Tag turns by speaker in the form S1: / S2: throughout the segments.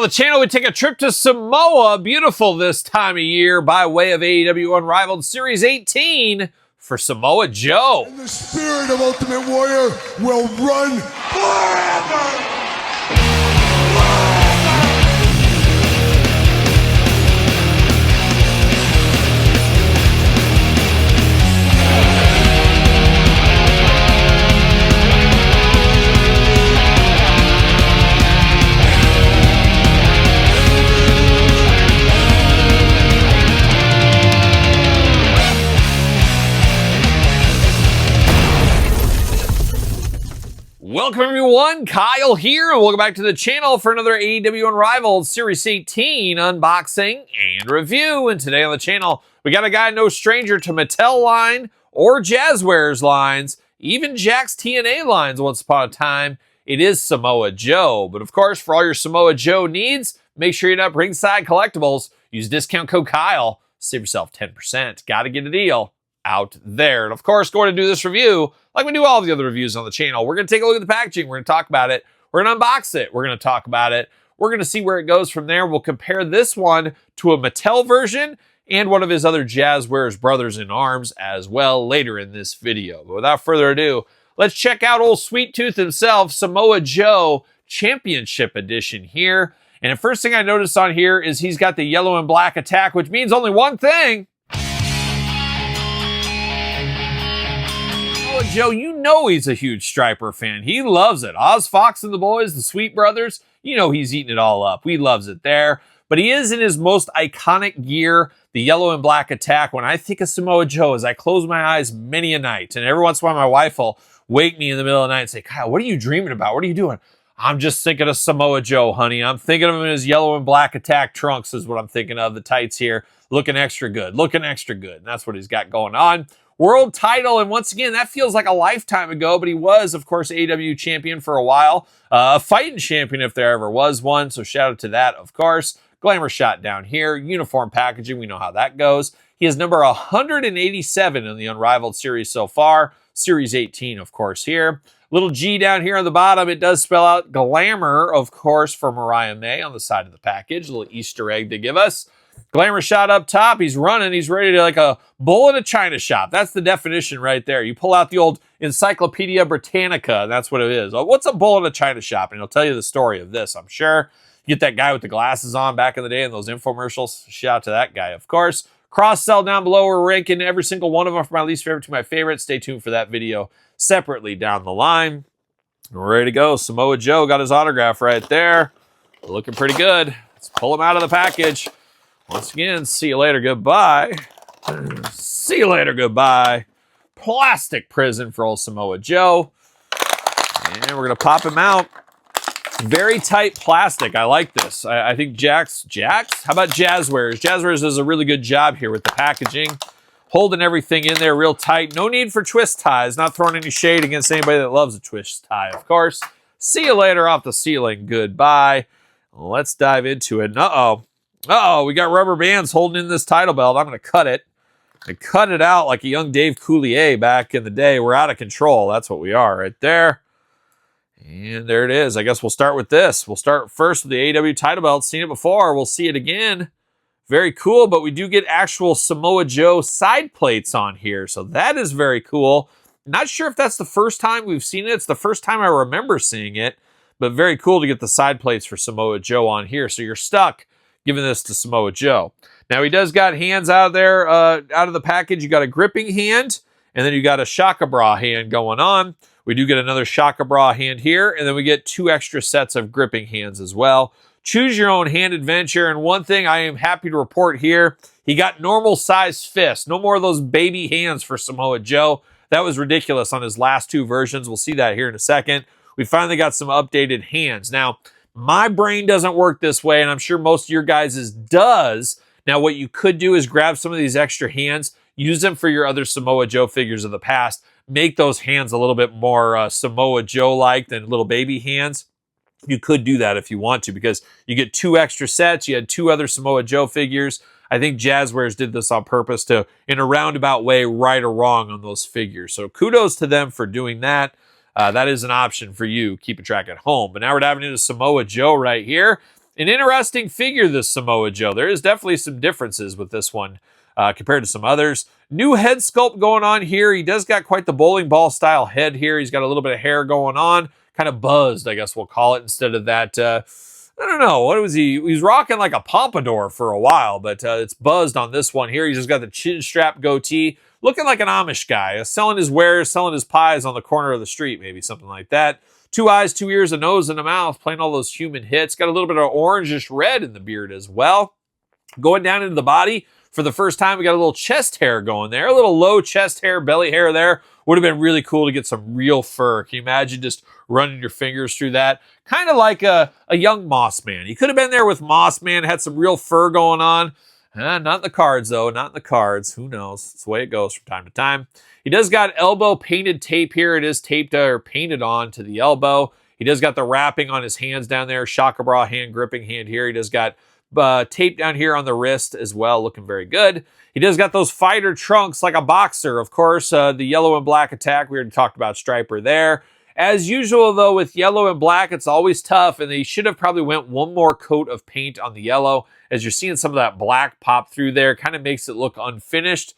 S1: on the channel, we take a trip to Samoa, beautiful this time of year, by way of AEW Unrivaled Series 18 for Samoa Joe.
S2: And the spirit of Ultimate Warrior will run forever!
S1: Welcome everyone, Kyle here, and welcome back to the channel for another AEW Unrivaled Series 18 unboxing and review. And today on the channel, we got a guy no stranger to Mattel line or Jazzwares lines, even Jakks TNA lines once upon a time. It is Samoa Joe. But of course, for all your Samoa Joe needs, make sure you hit up Ringside Collectibles. Use discount code Kyle, save yourself 10%. Gotta get a deal out there. And of course, going to do this review like we do all the other reviews on the channel. We're going to take a look at the packaging. We're going to talk about it. We're going to unbox it. We're going to talk about it. We're going to see where it goes from there. We'll compare this one to a Mattel version and one of his other Jazzwares brothers in arms as well later in this video. But without further ado, let's check out old Sweet Tooth himself, Samoa Joe Championship Edition here. And the first thing I noticed on here is he's got the yellow and black attack, which means only one thing. Joe, you know he's a huge Striper fan. He loves it. Oz Fox and the boys, the Sweet Brothers, you know he's eating it all up. He loves it there. But he is in his most iconic gear, the yellow and black attack. When I think of Samoa Joe, as I close my eyes many a night, and every once in a while my wife will wake me in the middle of the night and say, Kyle, what are you dreaming about? What are you doing? I'm just thinking of Samoa Joe, honey. I'm thinking of him in his yellow and black attack trunks is what I'm thinking of. The tights here, looking extra good. And that's what he's got going on. World title, and once again, that feels like a lifetime ago, but he was, of course, AEW champion for a while. A fighting champion if there ever was one, so shout out to that, of course. Glamour shot down here. Uniform packaging, we know how that goes. He is number 187 in the Unrivaled series so far. Series 18, of course, here. Little G down here on the bottom. It does spell out Glamour, of course, for Mariah May on the side of the package. A little Easter egg to give us. Glamour shot up top. He's running. He's ready to like a bull in a china shop. That's the definition right there. You pull out the old Encyclopedia Britannica, and that's what it is. What's a bull in a china shop? And he'll tell you the story of this, I'm sure. You get that guy with the glasses on back in the day in those infomercials. Shout out to that guy, of course. Cross-sell down below. We're ranking every single one of them from my least favorite to my favorite. Stay tuned for that video separately down the line. We're ready to go. Samoa Joe got his autograph right there. Looking pretty good. Let's pull him out of the package. Once again, see you later, goodbye. See you later, goodbye. Plastic prison for old Samoa Joe. And we're going to pop him out. Very tight plastic. I like this. I think Jakks? How about Jazzwares? Jazzwares does a really good job here with the packaging. Holding everything in there real tight. No need for twist ties. Not throwing any shade against anybody that loves a twist tie, of course. See you later off the ceiling. Goodbye. Let's dive into it. Uh-oh, we got rubber bands holding in this title belt. I'm going to cut it. And cut it out like a young Dave Coulier back in the day. We're out of control. That's what we are right there. And there it is. I guess we'll start with this. We'll start first with the AEW title belt. Seen it before. We'll see it again. Very cool, but we do get actual Samoa Joe side plates on here. So that is very cool. Not sure if that's the first time we've seen it. It's the first time I remember seeing it. But very cool to get the side plates for Samoa Joe on here. So you're stuck giving this to Samoa Joe. Now, he does got hands out of there, out of the package. You got a gripping hand, and then you got a Shaka Bra hand going on. We do get another Shaka Bra hand here, and then we get 2 extra sets of gripping hands as well. Choose your own hand adventure, and one thing I am happy to report here, he got normal size fists. No more of those baby hands for Samoa Joe. That was ridiculous on his last 2 versions. We'll see that here in a second. We finally got some updated hands. Now, my brain doesn't work this way, and I'm sure most of your guys' does. Now, what you could do is grab some of these extra hands, use them for your other Samoa Joe figures of the past, make those hands a little bit more Samoa Joe-like than little baby hands. You could do that if you want to, because you get 2 extra sets. You had 2 other Samoa Joe figures. I think Jazzwares did this on purpose to, in a roundabout way, right or wrong on those figures. So kudos to them for doing that. That is an option for you keeping track at home. But now we're diving into Samoa Joe right here. An interesting figure, this Samoa Joe. There is definitely some differences with this one compared to some others. New head sculpt going on here. He does got quite the bowling ball style head here. He's got a little bit of hair going on. Kind of buzzed, I guess we'll call it, instead of that, I don't know, what was he? He was rocking like a pompadour for a while, but it's buzzed on this one here. He's just got the chin strap goatee, looking like an Amish guy, selling his wares, selling his pies on the corner of the street, maybe something like that. 2 eyes, 2 ears, a nose, and a mouth, playing all those human hits. Got a little bit of orangish red in the beard as well. Going down into the body, for the first time, we got a little chest hair going there. A little low chest hair, belly hair there. Would have been really cool to get some real fur. Can you imagine just running your fingers through that? Kind of like a young Moss Man. He could have been there with Moss Man, had some real fur going on. Not in the cards, though. Not in the cards. Who knows? It's the way it goes from time to time. He does got elbow painted tape here. It is taped or painted on to the elbow. He does got the wrapping on his hands down there. Shaka bra hand, gripping hand here. He does got tape down here on the wrist as well. Looking very good. He does got those fighter trunks like a boxer. Of course, the yellow and black attack. We already talked about Striper there. As usual, though, with yellow and black, it's always tough, and they should have probably went one more coat of paint on the yellow. As you're seeing some of that black pop through there, kind of makes it look unfinished,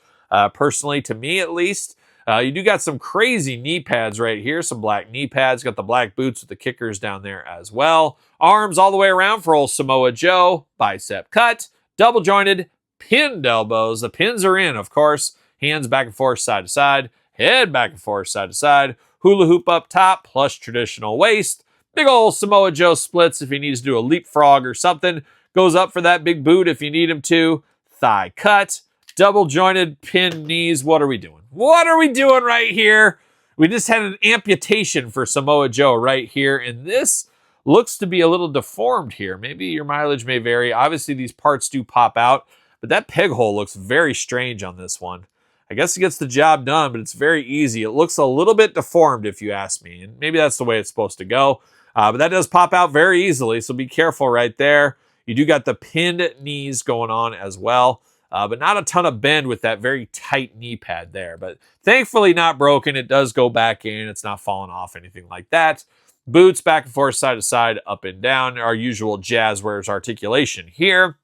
S1: personally, to me at least. You do got some crazy knee pads right here, some black knee pads. Got the black boots with the kickers down there as well. Arms all the way around for old Samoa Joe. Bicep cut, double jointed, pinned elbows. The pins are in, of course. Hands back and forth, side to side. Head back and forth, side to side. Hula hoop up top, plus traditional waist. Big old Samoa Joe splits if he needs to do a leapfrog or something. Goes up for that big boot if you need him to. Thigh cut. Double jointed pinned knees. What are we doing? What are we doing right here? We just had an amputation for Samoa Joe right here. And this looks to be a little deformed here. Maybe your mileage may vary. Obviously, these parts do pop out. But that peg hole looks very strange on this one. I guess it gets the job done, but it's very easy. It looks a little bit deformed, if you ask me. And maybe that's the way it's supposed to go. But that does pop out very easily, so be careful right there. You do got the pinned knees going on as well. But not a ton of bend with that very tight knee pad there. But thankfully not broken. It does go back in. It's not falling off, anything like that. Boots back and forth, side to side, up and down. Our usual Jazzwares articulation here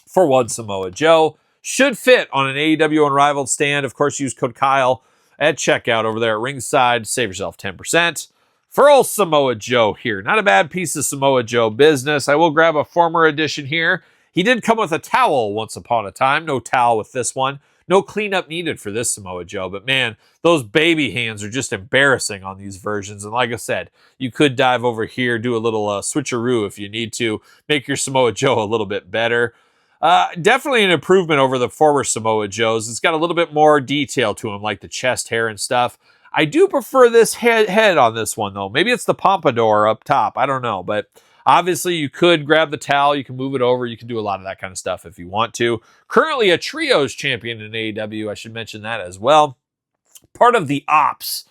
S1: for one Samoa Joe. Should fit on an AEW Unrivaled stand. Of course, use code Kyle at checkout over there at ringside. Save yourself 10%. For old Samoa Joe here. Not a bad piece of Samoa Joe business. I will grab a former edition here. He did come with a towel once upon a time. No towel with this one. No cleanup needed for this Samoa Joe. But man, those baby hands are just embarrassing on these versions. And like I said, you could dive over here, do a little switcheroo if you need to. Make your Samoa Joe a little bit better. Definitely an improvement over the former Samoa Joes. It's got a little bit more detail to him, like the chest hair and stuff. I do prefer this head on this one, though. Maybe it's the pompadour up top. I don't know. But obviously, you could grab the towel. You can move it over. You can do a lot of that kind of stuff if you want to. Currently a trios champion in AEW. I should mention that as well. Part of the Ops.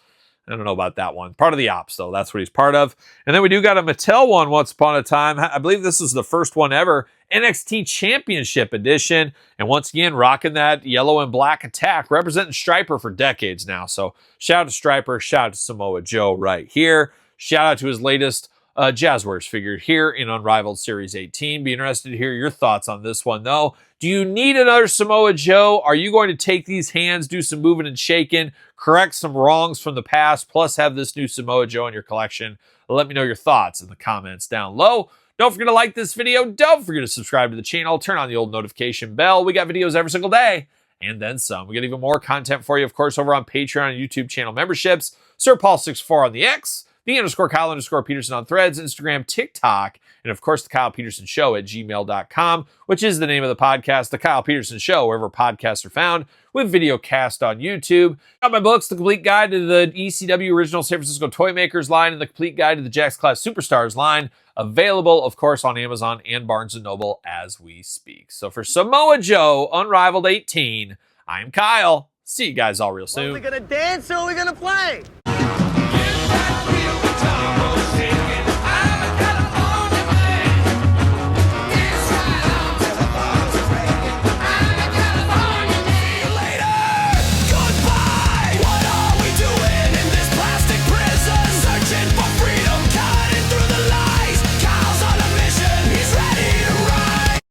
S1: I don't know about that one. Part of the Ops, though. That's what he's part of. And then we do got a Mattel one once upon a time. I believe this is the first one ever. NXT Championship Edition. And once again, rocking that yellow and black attack. Representing Striper for decades now. So shout out to Striper. Shout out to Samoa Joe right here. Shout out to his latest Jazzwares figure here in Unrivaled Series 18. Be interested to hear your thoughts on this one, though. Do you need another Samoa Joe? Are you going to take these hands, do some moving and shaking, correct some wrongs from the past, plus have this new Samoa Joe in your collection? Let me know your thoughts in the comments down low. Don't forget to like this video. Don't forget to subscribe to the channel. Turn on the old notification bell. We got videos every single day, and then some. We got even more content for you, of course, over on Patreon and YouTube channel memberships. SirPaul64 on the X. _Kyle_Peterson on Threads, Instagram, TikTok, and of course, TheKylePetersonShow at gmail.com, which is the name of the podcast, The Kyle Peterson Show, wherever podcasts are found, with video cast on YouTube. Got my books, The Complete Guide to the ECW Original San Francisco Toy Makers line and The Complete Guide to the Jakks Class Superstars line, available, of course, on Amazon and Barnes & Noble as we speak. So for Samoa Joe, Unrivaled 18, I'm Kyle. See you guys all real soon.
S3: Are we gonna dance or are we gonna play?